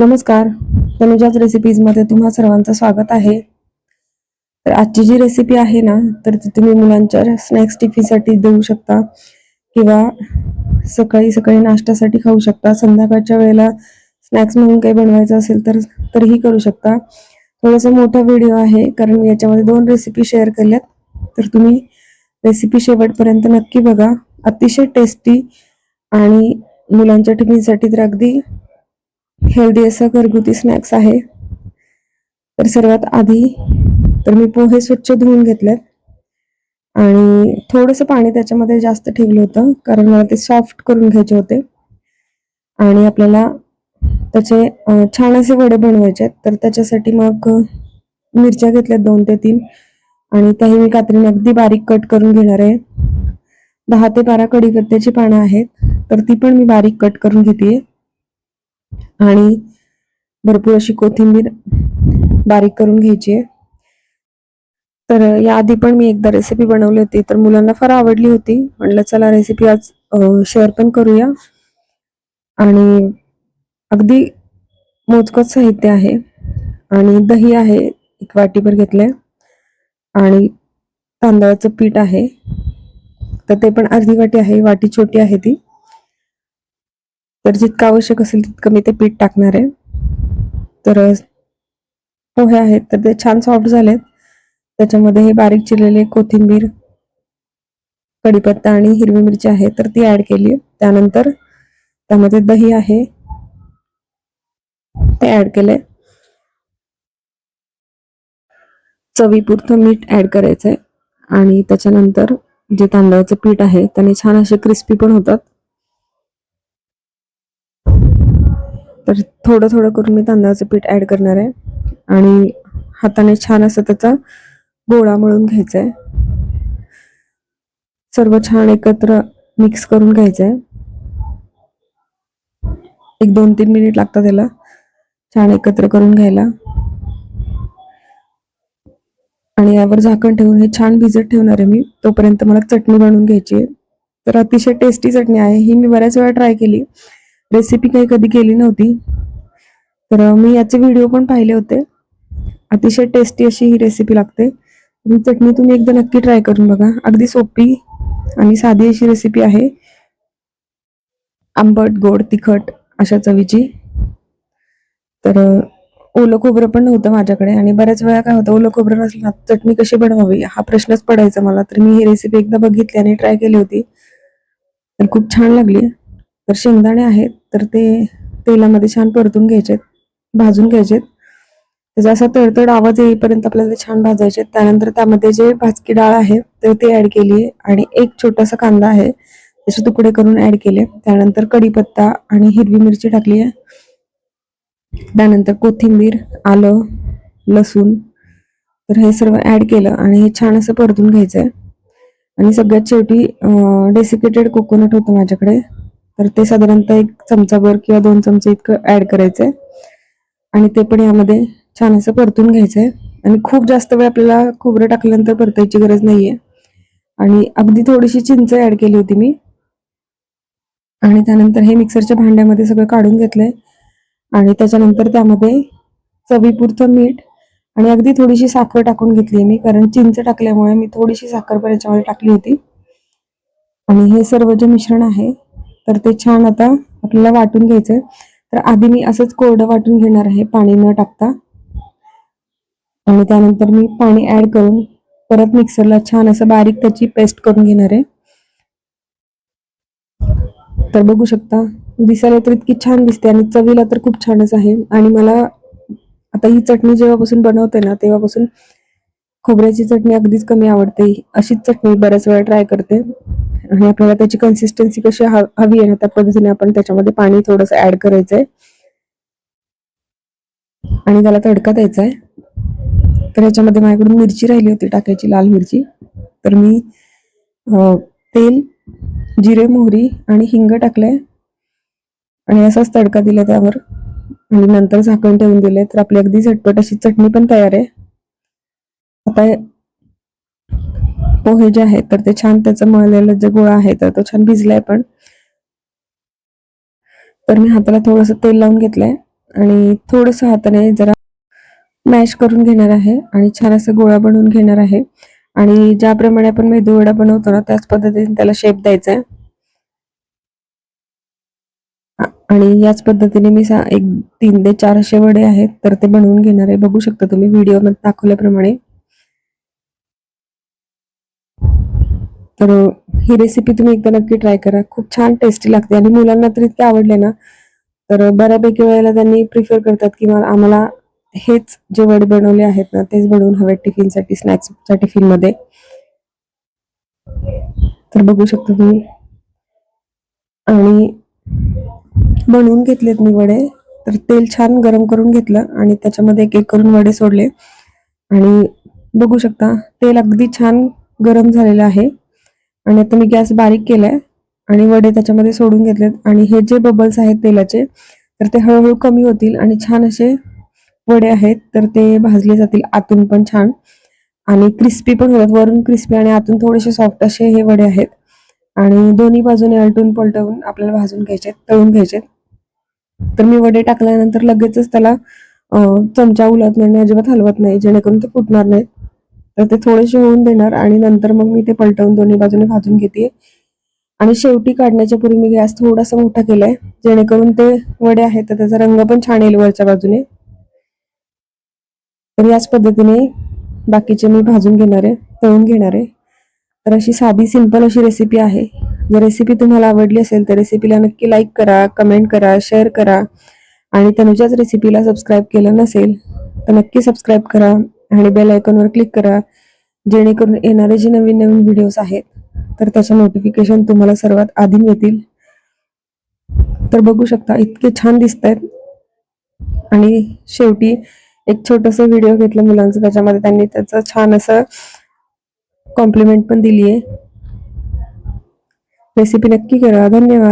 नमस्कार. तनुजाच रेसिपीजमध्ये तुम्हा सर्वांचं स्वागत आहे. तर आजची जी रेसिपी आहे ना, तर ती तुम्ही मुलांच्या स्नॅक्स टिफिनसाठी देऊ शकता किंवा सकाळी सकाळी नाश्त्यासाठी खाऊ शकता. संध्याकाळच्या वेळेला स्नॅक्स म्हणून काही बनवायचं असेल तर तरीही करू शकता. थोडासा मोठा व्हिडिओ आहे कारण मी याच्यामध्ये 2 रेसिपी शेअर केल्यात. तर तुम्ही रेसिपी शेवटपर्यंत नक्की बघा. अतिशय टेस्टी आणि मुलांच्या टिफिनसाठी तर अगदी हेल्दी असं घरगुती स्नॅक्स आहे. तर सर्वात आधी तर मी पोहे स्वच्छ धुवून घेतलेत आणि थोडंसं पाणी त्याच्यामध्ये जास्त ठेवलं होतं कारण मला ते सॉफ्ट करून घ्यायचे होते आणि आपल्याला त्याचे छान असे वडे बनवायचे आहेत. तर त्याच्यासाठी मग मिरच्या घेतल्यात 2 ते 3 आणि त्याही मी कात्रीने अगदी बारीक कट करून घेणार आहे. 10 ते 12 कढीपत्त्याची पानं आहेत तर ती पण मी बारीक कट करून घेते आणि भरपूर अशी कोथिंबीर बारीक करून घ्यायची आहे. तर याआधी पण मी एकदा रेसिपी बनवली होती तर मुलांना फार आवडली होती. म्हटलं चला रेसिपी आज शेअर पण करूया. आणि अगदी मोजकंच साहित्य आहे आणि दही आहे 1 वाटीभर घेतलंय आणि तांदळाचं पीठ आहे तर ते पण अर्धी वाटी आहे. वाटी छोटी आहे ती. तर जितकं आवश्यक असेल तितकं मी ते पीठ टाकणार आहे. तर पोहे आहेत तर ते छान सॉफ्ट झालेत. त्याच्यामध्ये हे बारीक चिरलेले कोथिंबीर, कढीपत्ता आणि हिरवी मिरची आहे तर ती ऍड केली. त्यानंतर त्यामध्ये दही आहे ते ऍड केले. चवीपुरतं मीठ ऍड करायचंय आणि त्याच्यानंतर जे तांदळाचं पीठ आहे त्याने छान असे क्रिस्पी पण होतात. तर थोडं थोडं करून मी तांदळाचं पीठ ऍड करणार आहे आणि हाताने छान असं त्याचा गोळा मळून घ्यायचा आहे. सर्व छान एकत्र मिक्स करून घ्यायचंय. 1-2-3 मिनिट लागतात त्याला छान एकत्र करून घ्यायला आणि यावर झाकण ठेवून हे छान भिजत ठेवणार आहे मी. तोपर्यंत मला चटणी बनवून घ्यायची आहे. तर अतिशय टेस्टी चटणी आहे ही. मी बऱ्याच वेळा ट्राय केली. रेसिपी काही कधी केली नव्हती तर मी याचे व्हिडिओ पण पाहिले होते. अतिशय टेस्टी अशी ही रेसिपी लागते. ही चटणी तुम्ही एकदा नक्की ट्राय करून बघा. अगदी सोपी आणि साधी अशी रेसिपी आहे. आंबट, गोड, तिखट अशा चवीची. तर ओलं खोबरं पण नव्हतं माझ्याकडे आणि बऱ्याच वेळा काय होतं ओलं खोबरं नसलं चटणी कशी बनवावी हा प्रश्नच पडायचा मला. तर मी ही रेसिपी एकदा बघितली आणि ट्राय केली होती तर खूप छान लागली. तर शेंगदाणे आहेत तर ते तेलामध्ये छान परतून घ्यायचेत, भाजून घ्यायचेत. त्याचा असा तडतड आवाज येईपर्यंत आपल्याला छान भाजायचे. त्यानंतर त्यामध्ये जे भाजकी डाळ आहे तर ते ऍड केली आणि एक छोटासा कांदा आहे त्याचे तुकडे करून ऍड केले. त्यानंतर कढीपत्ता आणि हिरवी मिरची टाकली आहे. त्यानंतर कोथिंबीर, आलं, लसूण तर हे सर्व ऍड केलं आणि हे छान असं परतून घ्यायचंय. आणि सगळ्यात शेवटी डेसिकेटेड कोकोनट होतं माझ्याकडे तर ते साधारणतः 1 चमचाभर किंवा 2 चमचे इतकं ऍड करायचंय आणि ते पण यामध्ये छान असं परतून घ्यायचंय. आणि खूप जास्त वेळ आपल्याला खोबरं टाकल्यानंतर परतायची गरज नाहीये. आणि अगदी थोडीशी चिंच ऍड केली होती मी आणि त्यानंतर हे मिक्सरच्या भांड्यामध्ये सगळं काढून घेतलंय आणि त्याच्यानंतर त्यामध्ये चवीपुरतं मीठ आणि अगदी थोडीशी साखर टाकून घेतली मी कारण चिंच टाकल्यामुळे मी थोडीशी साखर पण याच्यामध्ये टाकली होती. आणि हे सर्व जे मिश्रण आहे तर ते छान आता आपल्याला वाटून घ्यायचंय. तर आधी मी असंच कोरडं वाटून घेणार आहे पाणी न टाकता आणि त्यानंतर मी पाणी ऍड करून परत मिक्सरला छान असं बारीक त्याची पेस्ट करून घेणार आहे. तर बघू शकता दिसायला तर इतकी छान दिसते आणि चवीला तर खूप छानच आहे. आणि मला आता ही चटणी जेव्हापासून बनवते ना तेव्हापासून खोबऱ्याची चटणी अगदीच कमी आवडते. अशीच चटणी बऱ्याच वेळा ट्राय करते आणि आपल्याला त्याची कन्सिस्टन्सी कशी हवी आहे ना त्या पद्धतीने आपण त्याच्यामध्ये पाणी थोडंसं ऍड करायचंय आणि त्याला तडका द्यायचा आहे. तर याच्यामध्ये माझ्याकडून मिरची राहिली होती टाकायची, लाल मिरची. तर मी तेल, जिरे, मोहरी आणि हिंग टाकलंय आणि असाच तडका दिला त्यावर आणि नंतर झाकण ठेवून दिले. तर आपली अगदी झटपट अशी चटणी पण तयार आहे. आता पोहे जे आहेत तर ते छान त्याचा मळलेला जे गोळा आहे तर तो छान भिजलाय पण. तर मी हाताला थोडंसं तेल लावून घेतलंय आणि थोडंसं हाताने जरा मॅश करून घेणार आहे आणि छान असं गोळा बनवून घेणार आहे आणि ज्याप्रमाणे आपण मेदू वडा बनवतो ना त्याच पद्धतीने त्याला शेप द्यायचा आहे. आणि याच पद्धतीने मी एक 3 ते 4 असे वडे आहेत तर ते बनवून घेणार आहे. बघू शकता तुम्ही व्हिडिओमध्ये दाखवल्याप्रमाणे. तर ही रेसिपी तुम्ही एकदा नक्की ट्राय करा. खूप छान टेस्टी लागते आणि मुलांना तर इतके आवडले ना, तर बऱ्यापैकी वेळेला त्यांनी प्रिफर करतात की मला आम्हाला हेच जे वडे बनवले आहेत ना, तेच बनवून हवेत टिफिनसाठी, स्नॅक्सच्या टिफिनमध्ये. तर बघू शकता तुम्ही आणि बनवून घेतलेत मी वडे. तर तेल छान गरम करून घेतलं आणि त्याच्यामध्ये एक एक करून वडे सोडले आणि बघू शकता तेल अगदी छान गरम झालेलं आहे आणि आता मी गॅस बारीक केलाय आणि वडे त्याच्यामध्ये सोडून घेतलेत आणि हे जे बबल्स आहेत तेलाचे तर ते हळूहळू कमी होतील आणि छान असे वडे आहेत तर ते भाजले जातील आतून पण छान आणि क्रिस्पी पण होतात. वरून क्रिस्पी आणि आतून थोडेसे सॉफ्ट असे हे वडे आहेत आणि दोन्ही बाजूने आलटून पलटवून आपल्याला भाजून घ्यायचे, तळून घ्यायचे. तर मी वडे टाकल्यानंतर लगेचच त्याला चमचा उलटत नाही, अजिबात हलवत नाही जेणेकरून ते फुटणार नाहीत. तर ते थोडेसे होऊन देणार आणि नंतर मग मी ते पलटवून दोन्ही बाजूने भाजून घेते आणि शेवटी काढण्याच्या पूर्वी मी गॅस थोडासा मोठा केलाय जेणेकरून ते वडे आहेत तर त्याचा रंग पण छान येईल वरच्या बाजूने. तर याच पद्धतीने बाकीचे मी भाजून घेणार आहे, तळून घेणार आहे. तर अशी साधी सिंपल अशी रेसिपी आहे. जर रेसिपी तुम्हाला आवडली असेल तर रेसिपीला नक्की लाईक करा, कमेंट करा, शेअर करा आणि तनुजाच रेसिपीला सबस्क्राईब केलं नसेल तर नक्की सबस्क्राईब करा आणि बेल आयकॉनवर क्लिक करा जेणेकरून येणारे जे नवीन नवीन व्हिडिओज आहेत तर त्याचं नोटिफिकेशन तुम्हाला सर्वात आधी मिळतील. तर बघू शकता इतके छान दिसतायत आणि शेवटी एक छोटंसं व्हिडिओ घेतलं मुलांचं त्याच्यामध्ये त्यांनी त्याचं छान असं कॉम्प्लिमेंट पण दिली आहे. रेसिपी नक्की करा. धन्यवाद.